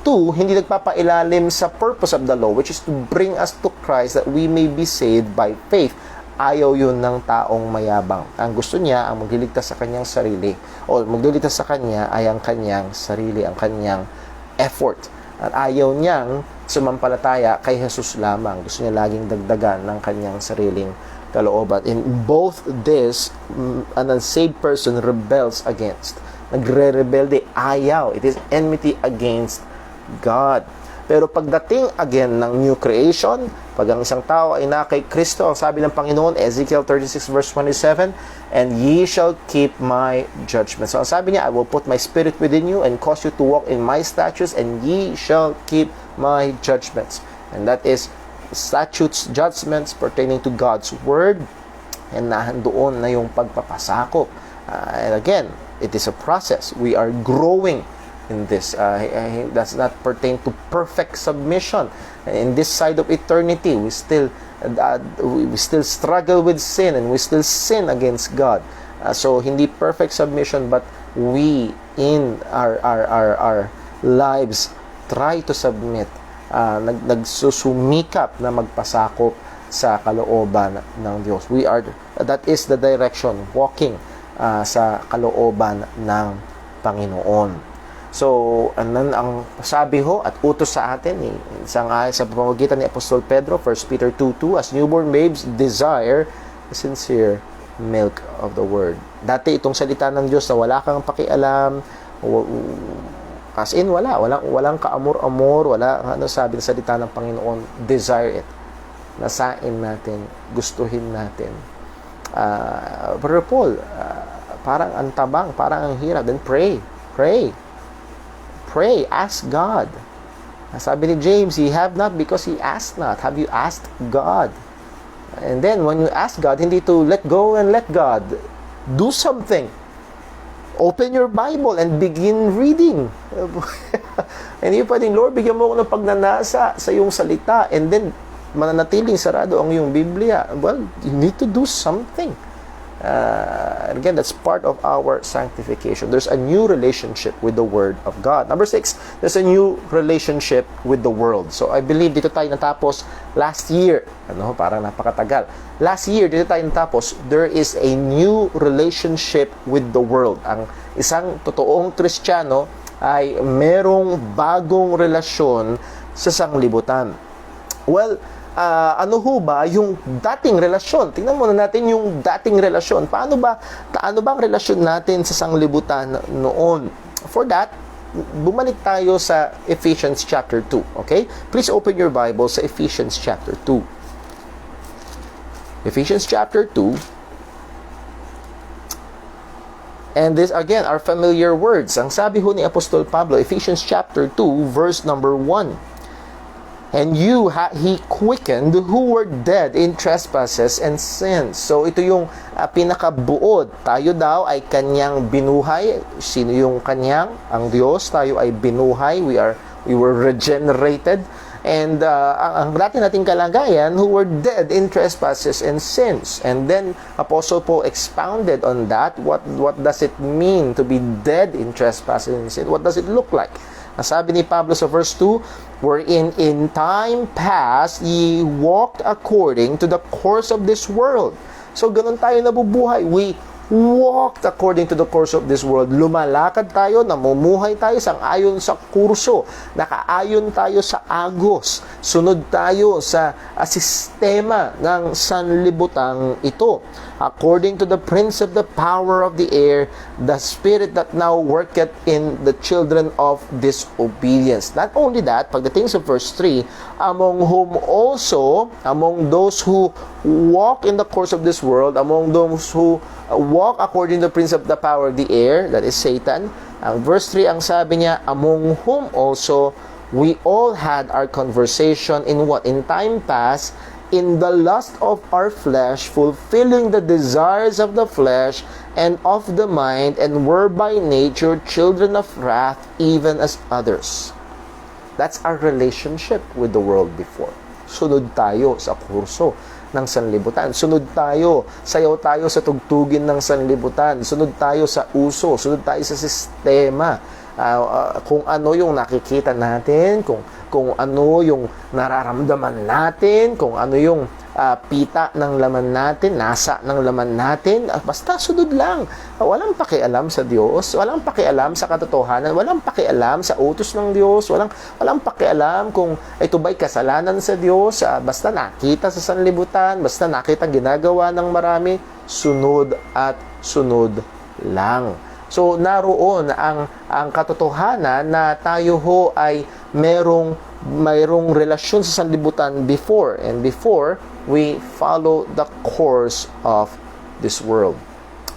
2, hindi nagpapailalim sa purpose of the law, which is to bring us to Christ that we may be saved by faith. Ayaw yun ng taong mayabang. Ang gusto niya, ang magliligtas sa kanyang sarili, o magliligtas sa kanya ay ang kanyang sarili, ang kanyang effort. At ayaw niyang sumampalataya kay Jesus lamang. Gusto niya laging dagdagan ng kanyang sariling kalooban. In both this, an unsaved person rebels against. Nagre-rebelde, ayaw. It is enmity against God. Pero pagdating again ng new creation, pag ang isang tao ay na kay Kristo, ang sabi ng Panginoon, Ezekiel 36 verse 27, and ye shall keep my judgments. So ang sabi niya, I will put my spirit within you and cause you to walk in my statutes, and ye shall keep my judgments. And that is statutes, judgments pertaining to God's word, and nahandoon na yung pagpapasakop. And again, it is a process. We are growing in this. Does not pertain to perfect submission. In this side of eternity, we still struggle with sin, and we still sin against God. So hindi perfect submission, but we in our lives try to submit. Nagsusumikap na magpasakop sa kalooban ng Diyos. That is the direction, walking sa kalooban ng Panginoon. So, ang sabi ho at utos sa atin, isang sa pamamagitan ni Apostol Pedro, 1 Peter 2:2, as newborn babes, desire the sincere milk of the word. Dati itong salita ng Diyos na wala kang pakialam, as in walang kaamor-amor, wala sabi ng salita ng Panginoon, desire it. Nasain natin, gustuhin natin. Brother Paul, parang ang tabang, parang ang hirap. Then pray, ask God. Sabi ni James, ye have not because ye ask not. Have you asked God? And then, when you ask God, hindi to let go and let God. Do something. Open your Bible and begin reading. Hindi pwedeng, Lord, bigyan mo ako ng pagnanasa sa iyong salita, and then, mananatiling sarado ang iyong Biblia. Well, you need to do something. Again, that's part of our sanctification. There's a new relationship with the Word of God. Number 6, there's a new relationship with the world. So, I believe dito tayo natapos last year. Parang napakatagal. Last year, dito tayo natapos, there is a new relationship with the world. Ang isang totoong Kristiyano ay merong bagong relasyon sa sanglibutan. Well, ano ho ba yung dating relasyon? Tingnan muna natin yung dating relasyon. Paano ba ang relasyon natin sa sanglibutan noon? For that, bumalik tayo sa Ephesians chapter 2. Okay? Please open your Bible sa Ephesians chapter 2. Ephesians chapter 2. And this, again, are familiar words. Ang sabi ho ni Apostol Pablo, Ephesians chapter 2, verse number 1. And you, He quickened who were dead in trespasses and sins. So, ito yung pinakabuod. Tayo daw ay Kanyang binuhay. Sino yung Kanyang? Ang Diyos. Tayo ay binuhay. We were regenerated. And ang dati nating kalagayan, who were dead in trespasses and sins. And then, Apostle Paul expounded on that. What does it mean to be dead in trespasses and sins? What does it look like? Sabi ni Pablo sa verse 2, wherein in time past ye walked according to the course of this world. So, ganun tayo nabubuhay. We walked according to the course of this world. Lumalakad tayo, namumuhay tayo sang-ayon sa kurso, nakaayon tayo sa agos, sunod tayo sa sistema ng sanlibutang ito. According to the prince of the power of the air, the spirit that now worketh in the children of disobedience. Not only that, pagdating sa verse 3, among whom also, among those who walk in the course of this world, among those who walk according to the prince of the power of the air, that is Satan. Ang verse 3, ang sabi niya, among whom also we all had our conversation in what? In time past, in the lust of our flesh, fulfilling the desires of the flesh and of the mind, and were by nature children of wrath, even as others. That's our relationship with the world before. Sunod tayo sa kurso ng sanlibutan. Sunod tayo, sayaw tayo sa tugtugin ng sanlibutan. Sunod tayo sa uso, sunod tayo sa sistema. Kung ano yung nakikita natin, kung ano yung nararamdaman natin, kung ano yung pita ng laman natin, nasa ng laman natin, basta sunod lang. Walang pakialam sa Diyos, walang pakialam sa katotohanan, walang pakialam sa utos ng Diyos, walang pakialam kung ito ba'y kasalanan sa Diyos, basta nakita sa sanlibutan, basta nakita ginagawa ng marami, sunod at sunod lang. So, naroon ang katotohanan na tayo ho ay mayroong relasyon sa sanlibutan before. And before, we follow the course of this world.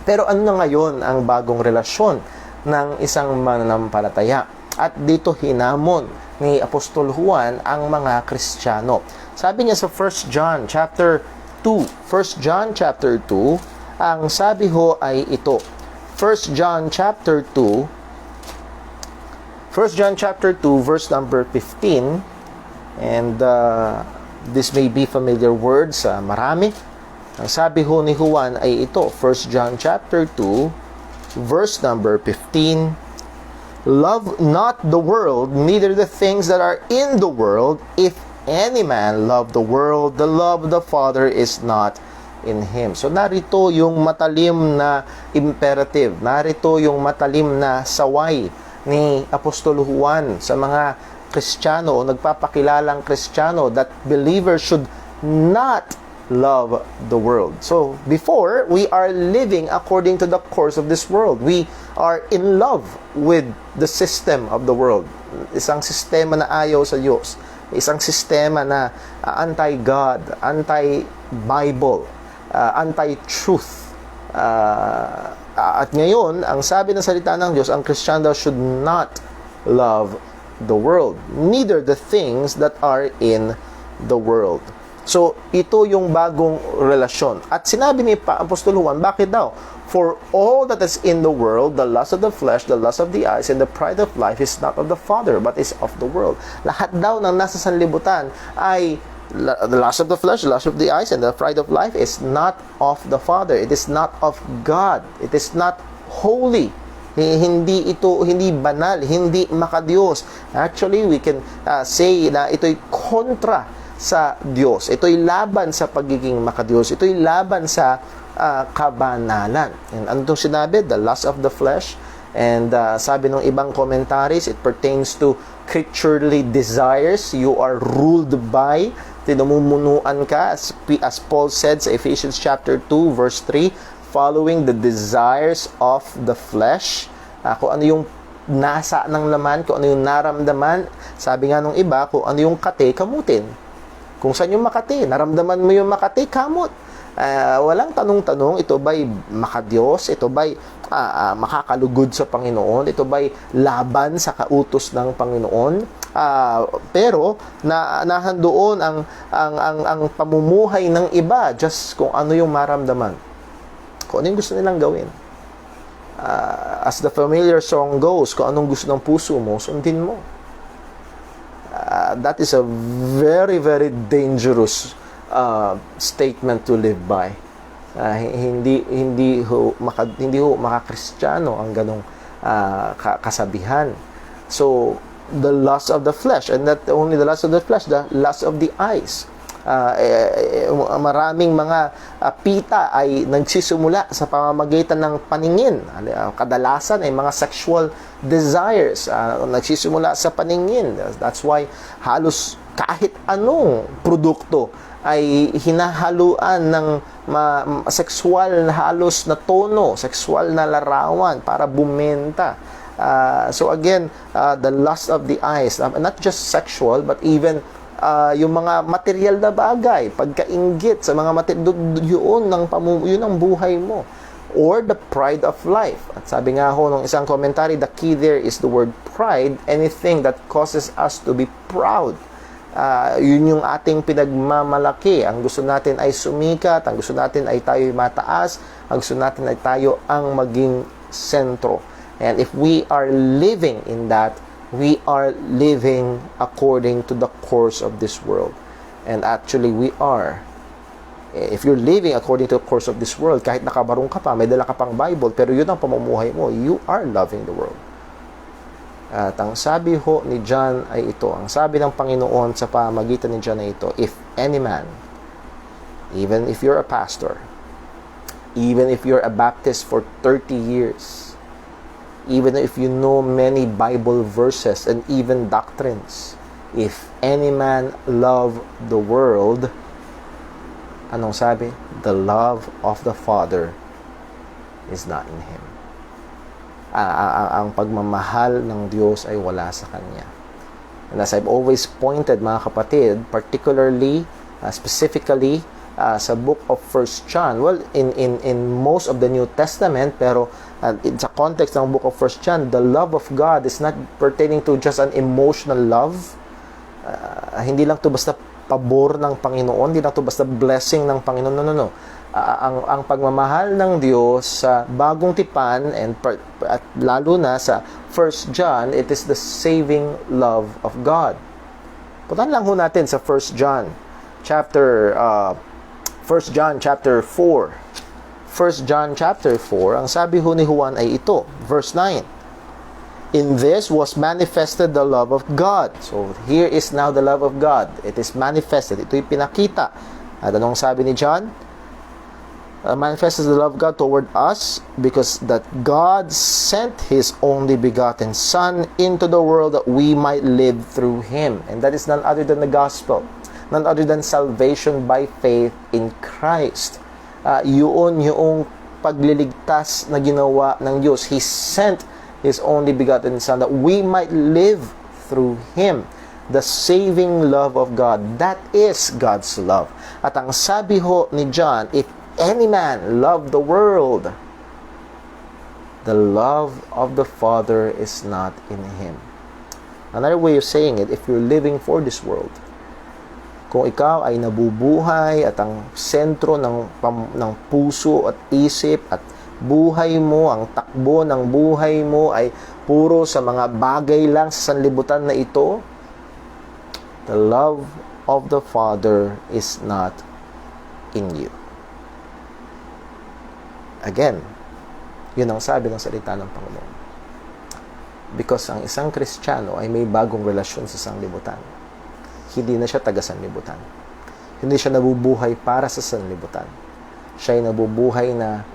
Pero ano na ngayon ang bagong relasyon ng isang mananampalataya? At dito hinamon ni Apostol Juan ang mga Kristiyano. Sabi niya sa 1 John chapter 2, 1 John chapter 2, ang sabi ho ay ito. 1 John chapter 2 verse number 15, and this may be familiar words sa marami. Ang sabi ho ni Juan ay ito, 1 John chapter 2 verse number 15, love not the world, neither the things that are in the world. If any man love the world, the love of the Father is not in him. So narito yung matalim na imperative, narito yung matalim na saway ni Apostol Juan sa mga Kristiyano o nagpapakilalang Kristiyano that believers should not love the world. So before, we are living according to the course of this world. We are in love with the system of the world. Isang sistema na ayaw sa Diyos. Isang sistema na anti-God, anti-Bible, anti-truth. At ngayon, ang sabi ng salita ng Diyos, ang Christian daw should not love the world, neither the things that are in the world. So, ito yung bagong relasyon. At sinabi ni Apostol Juan, bakit daw? For all that is in the world, the lust of the flesh, the lust of the eyes, and the pride of life is not of the Father, but is of the world. Lahat daw ng nasa sanlibutan ay the lust of the flesh, the lust of the eyes, and the pride of life is not of the Father. It is not of God. It is not holy. Hindi banal, hindi makadiyos. Actually, we can say na ito'y kontra sa Diyos. Ito'y laban sa pagiging makadiyos. Ito'y laban sa kabanalan. And ano itong sinabi? The lust of the flesh. And sabi ng ibang commentaries, it pertains to creaturely desires. You are ruled by, tinamumunuan ka, as Paul said sa Ephesians chapter 2 verse 3, following the desires of the flesh. Kung ano yung nasa ng laman, kung ano yung naramdaman. Sabi nga nung iba, kung ano yung kate, kamutin. Kung saan yung makati, naramdaman mo yung makati, kamot. Walang tanong-tanong, ito ba'y makadiyos? Ito ba'y makakalugod sa Panginoon? Ito ba'y laban sa kautos ng Panginoon? Pero nahandoon ang pamumuhay ng iba just kung ano yung maramdaman, kung ano yung gusto nilang gawin. As the familiar song goes, kung anong gusto ng puso mo, sundin mo. That is a very, very dangerous statement to live by. Hindi ho maka-Kristiyano ang ganong kasabihan. So the lust of the flesh, and not only the lust of the flesh, the lust of the eyes. Maraming mga pita ay nagsisimula sa pamamagitan ng paningin. Kadalasan ay mga sexual desires, nagsisimula sa paningin. That's why halos kahit anong produkto ay hinahaluan ng sexual na halos na tono, sexual na larawan para bumenta. So again, the lust of the eyes, not just sexual but even yung mga material na bagay, pagkainggit sa mga yun ang buhay mo, or the pride of life. At sabi nga ho nung isang commentary, the key there is the word pride, anything that causes us to be proud. Yun yung ating pinagmamalaki. Ang gusto natin ay sumikat, ang gusto natin ay tayo mataas, ang gusto natin ay tayo ang maging sentro. And if we are living in that, we are living according to the course of this world. And actually, we are. If you're living according to the course of this world, kahit nakabarong ka pa, may dala ka pang Bible, pero yun ang pamumuhay mo, you are loving the world. At ang sabi ho ni John ay ito, ang sabi ng Panginoon sa pamagitan ni John ay ito, if any man, even if you're a pastor, even if you're a Baptist for 30 years, even if you know many Bible verses and even doctrines, if any man love the world, anong sabi? The love of the Father is not in him. Ang pagmamahal ng Diyos ay wala sa Kanya. And as I've always pointed, mga kapatid, particularly, specifically, sa book of 1 John, well, in most of the New Testament, pero sa context ng book of 1 John, the love of God is not pertaining to just an emotional love. Hindi lang to basta pabor ng Panginoon, hindi lang to basta blessing ng Panginoon. No. Ang pagmamahal ng Diyos sa bagong tipan at lalo na sa 1 John, it is the saving love of God. Puntahan lang ho natin sa 1 John chapter 4. 1 John chapter 4, ang sabi ho ni Juan ay ito, verse 9. In this was manifested the love of God. So here is now the love of God. It is manifested. Ito'y pinakita. At anong sabi ni John? Manifested the love of God toward us because that God sent His only begotten Son into the world that we might live through Him. And that is none other than the gospel. None other than salvation by faith in Christ. Yung pagliligtas na ginawa ng Diyos. He sent His only begotten Son that we might live through Him. The saving love of God. That is God's love. At ang sabi ho ni John, if any man love the world, the love of the Father is not in him. Another way of saying it, if you're living for this world, kung ikaw ay nabubuhay at ang sentro ng puso at isip at buhay mo, ang takbo ng buhay mo ay puro sa mga bagay lang sa sanlibutan na ito, the love of the Father is not in you. Again, yun ang sabi ng salita ng Panginoon. Because ang isang Kristiyano ay may bagong relasyon sa sanlibutan. Hindi na siya taga-sanlibutan. Hindi siya nabubuhay para sa sanlibutan. Siya ay nabubuhay na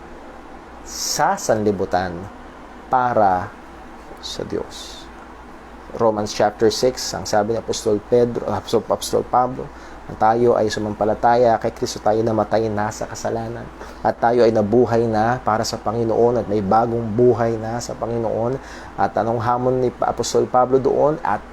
sa sanlibutan para sa Diyos. Romans chapter 6, ang sabi ni Apostol Pablo, na tayo ay sumampalataya kay Kristo, tayo namatay na sa kasalanan at tayo ay nabuhay na para sa Panginoon at may bagong buhay na sa Panginoon. At anong hamon ni Apostol Pablo doon? At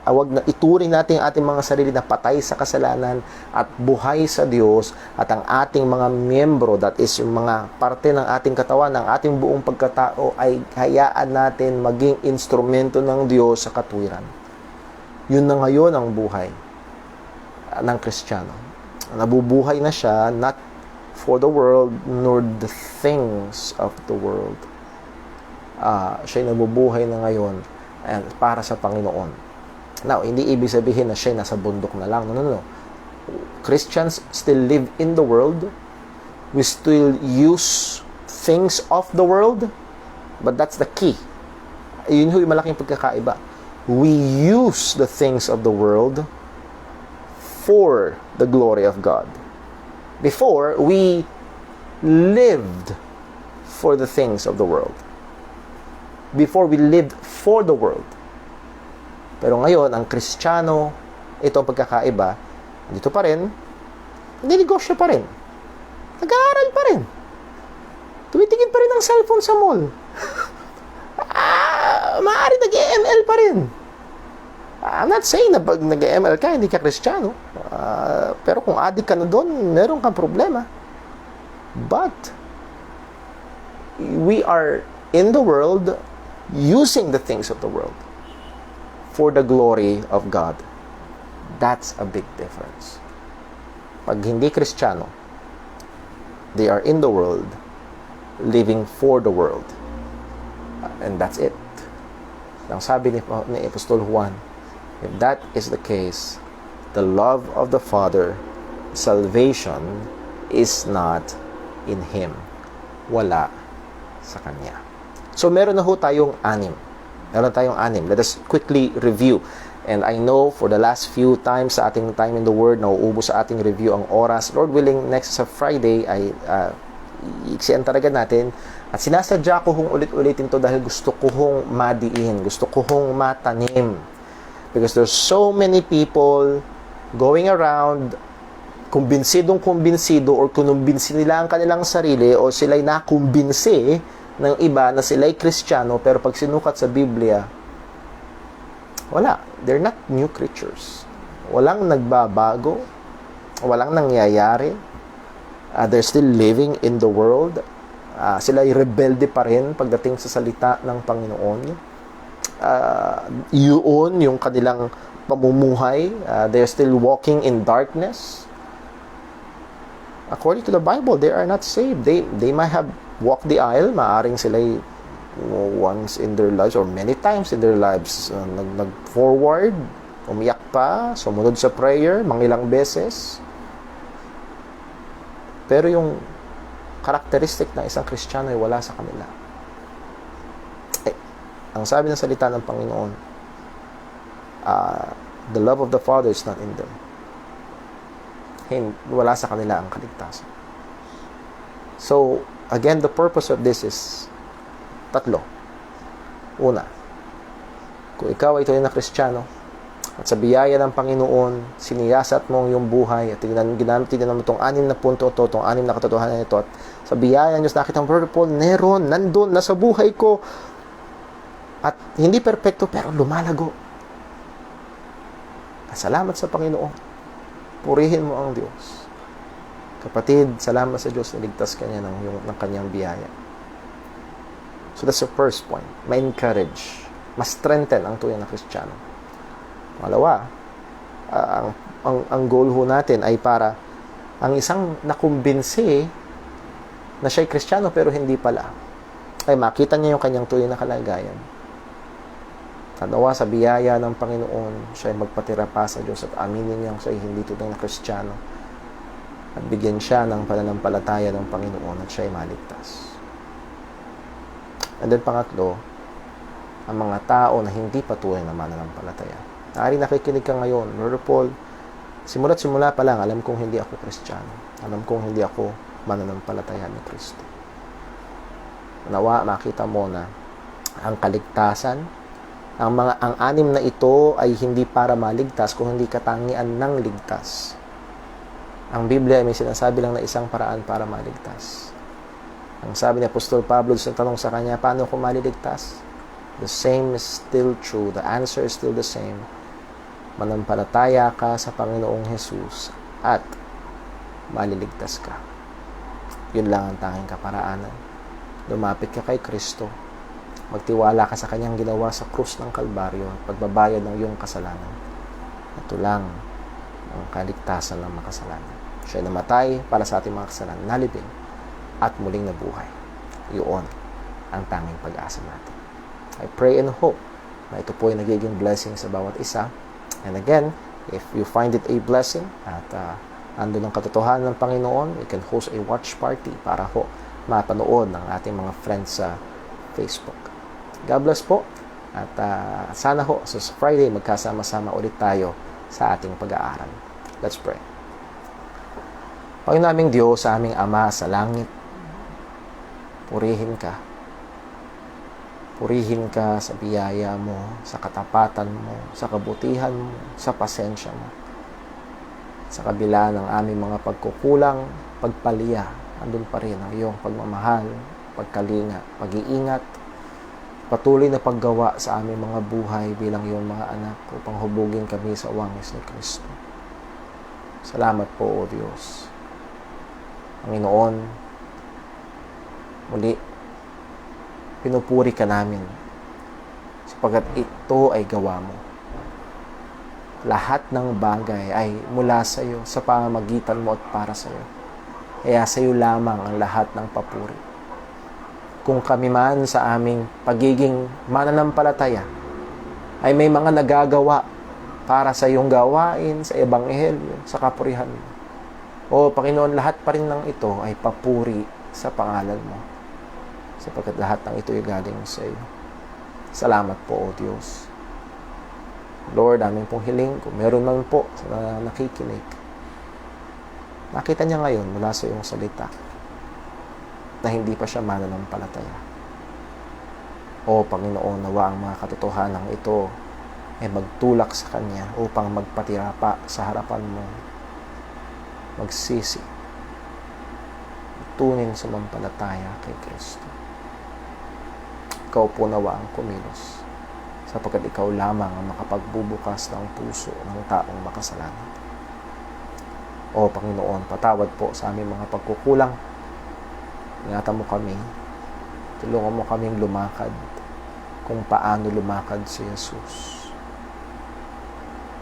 wag na ituring natin ang ating mga sarili na patay sa kasalanan at buhay sa Diyos, at ang ating mga miyembro, that is yung mga parte ng ating katawan, ng ating buong pagkatao, ay hayaan natin maging instrumento ng Diyos sa katwiran. Yun na ngayon ang buhay ng Kristiyano. Nabubuhay na siya not for the world nor the things of the world. Siya nabubuhay na ngayon and para sa Panginoon. Now, hindi ibig sabihin na siya nasa bundok na lang. No. Christians still live in the world. We still use things of the world, but that's the key. Yun yung malaking pagkakaiba. We use the things of the world for the glory of God. Before, we lived for the things of the world. Before, we lived for the world. Pero ngayon, ang Kristiyano, ito ang pagkakaiba, dito pa rin, ninegosyo pa rin. Nag-aaral pa rin. Tumitingin pa rin ang cellphone sa mall. Maaari nag-ML pa rin. I'm not saying na pag nag-ML ka, hindi ka Kristiyano. Pero kung addict ka na doon, meron kang problema. But, we are in the world, using the things of the world for the glory of God. That's a big difference. Pag hindi Kristiyano, they are in the world, living for the world. And that's it. Ang sabi ni Apostol Juan, if that is the case, the love of the Father, salvation, is not in Him. Wala sa Kanya. So, meron na ho tayong anim. Let us quickly review. And I know for the last few times sa ating time in the Word, nauubos sa ating review ang oras. Lord willing, next sa Friday ay iiksian talaga natin. At sinasadya ko hong ulit-ulitin to dahil gusto ko hong madiin. Gusto ko hong matanim. Because there's so many people going around kumbinsido or kunumbinsi nila ang kanilang sarili o sila'y nakumbinsi ng iba na sila'y Kristiyano pero pag sinukat sa Biblia, wala. They're not new creatures. Walang nagbabago. Walang nangyayari. They're still living in the world. Sila'y rebelde pa rin pagdating sa salita ng Panginoon. Yun yung kanilang pamumuhay. They're still walking in darkness. According to the Bible, they are not saved. They might have walked the aisle. Maaring sila'y once in their lives or many times in their lives nag-forward, umiyak pa, sumunod sa prayer, mangilang beses. Pero yung characteristic ng isang Kristiyano ay wala sa kanila. Ang sabi ng salita ng Panginoon, the love of the Father is not in them. Wala sa kanila ang kaligtasan. So, again, the purpose of this is tatlo. Una, kung ikaw ay tunay na Kristiyano at sa biyaya ng Panginoon, siniyasat mo ang iyong buhay at ginamit mo itong 6 na punto ito, itong 6 na katotohanan ito at sa biyaya ng Diyos, nakita mo, Brother Paul, nandun, nasa buhay ko at hindi perpekto pero lumalago. Salamat sa Panginoon. Purihin mo ang Diyos. Kapatid, salamat sa Diyos, niligtas ka niya ng kanyang biyaya. So that's the first point. Ma-encourage, ma-strengthen ang tunay na Kristiyano. Pangalawa, ang goal ho natin ay para ang isang nakumbinsi na siya'y Kristiyano pero hindi pala, ay makita niya yung kanyang tunay na kalagayan. Tanawa sa biyaya ng Panginoon, siya'y magpatira pa sa Diyos at aminin niyang siya'y hindi tunay na Kristiyano at bigyan siya ng pananampalataya ng Panginoon at siya'y maligtas. And then pangatlo, ang mga tao na hindi patuloy na mananampalataya. Naari nakikinig ka ngayon, Brother Paul, simula pa lang, alam kong hindi ako Kristiyano. Alam kong hindi ako mananampalataya ni Kristo. Nawa, makita mo na ang kaligtasan, ang 6 na ito ay hindi para maligtas, kung hindi katangian ng ligtas. Ang Biblia ay may sinasabi lang na isang paraan para maligtas. Ang sabi ni Apostol Pablo sa tanong sa kanya, paano ko maliligtas? The same is still true. The answer is still the same. Manampalataya ka sa Panginoong Jesus at maliligtas ka. Yun lang ang tanging kaparaanan. Lumapit ka kay Kristo. Magtiwala ka sa kanyang ginawa sa krus ng Kalbaryo at pagbabayad ng iyong kasalanan. Ito lang ang kaligtasan ng makasalanan. Siya namatay para sa ating mga kasalanan, nalibing at muling nabuhay. Iyon ang tanging pag-asa natin. I pray and hope na ito po ay nagiging blessing sa bawat isa. And again, if you find it a blessing at andun ang katotohanan ng Panginoon, we can host a watch party para ho mapanood ng ating mga friends sa Facebook. God bless po. At sana ho, sa Friday, magkasama-sama ulit tayo sa ating pag-aaral. Let's pray. Panginoon naming Diyos, sa aming Ama sa langit, purihin ka. Purihin ka sa biyaya mo, sa katapatan mo, sa kabutihan mo, sa pasensya mo. Sa kabila ng aming mga pagkukulang, pagpalya, andun pa rin ang iyong pagmamahal, pagkalinga, pag-iingat, patuloy na paggawa sa aming mga buhay bilang iyong mga anak upang hubugin kami sa wangis ni Kristo. Salamat po, O Diyos. Panginoon, muli, pinupuri ka namin sapagkat ito ay gawa mo. Lahat ng bagay ay mula sa iyo, sa pamamagitan mo at para sa iyo. Kaya sa iyo lamang ang lahat ng papuri. Kung kami man sa aming pagiging mananampalataya ay may mga nagagawa para sa iyong gawain, sa ebanghelyo, sa kapurihan mo. O Panginoon, lahat pa rin ng ito ay papuri sa pangalan mo. Sapagkat lahat ng ito ay galing sa iyo. Salamat po, O Diyos. Lord, aming pong hiling, kung meron man po na nakikinig, nakita niya ngayon mula sa iyong salita na hindi pa siya mananampalataya. O Panginoon, nawa ang mga katotohanan ito ay magtulak sa Kanya upang magpatira pa sa harapan mo, magsisi, tunin sa mampalataya kay Kristo. Ikaw po nawa ang kumilos, sapagkat ikaw lamang ang makapagbubukas ng puso ng taong makasalanan. O Panginoon, patawad po sa aming mga pagkukulang. Ingatan mo kami. Tulungan mo kaming lumakad kung paano lumakad si Jesus.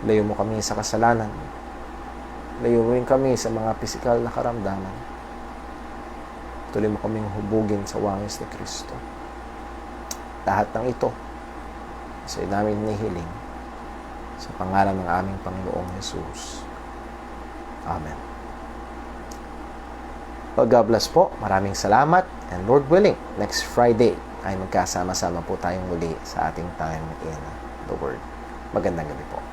Layo mo kami sa kasalanan. Layo mo rin kami sa mga pisikal na karamdaman. Tuloy mo kaming hubugin sa wangis ni Kristo. Lahat ng ito sa namin nihiling sa pangalan ng aming Panginoong Jesus. Amen. Well, God bless po. Maraming salamat. And Lord willing, next Friday ay magkasama-sama po tayong muli sa ating time in the Word. Magandang gabi po.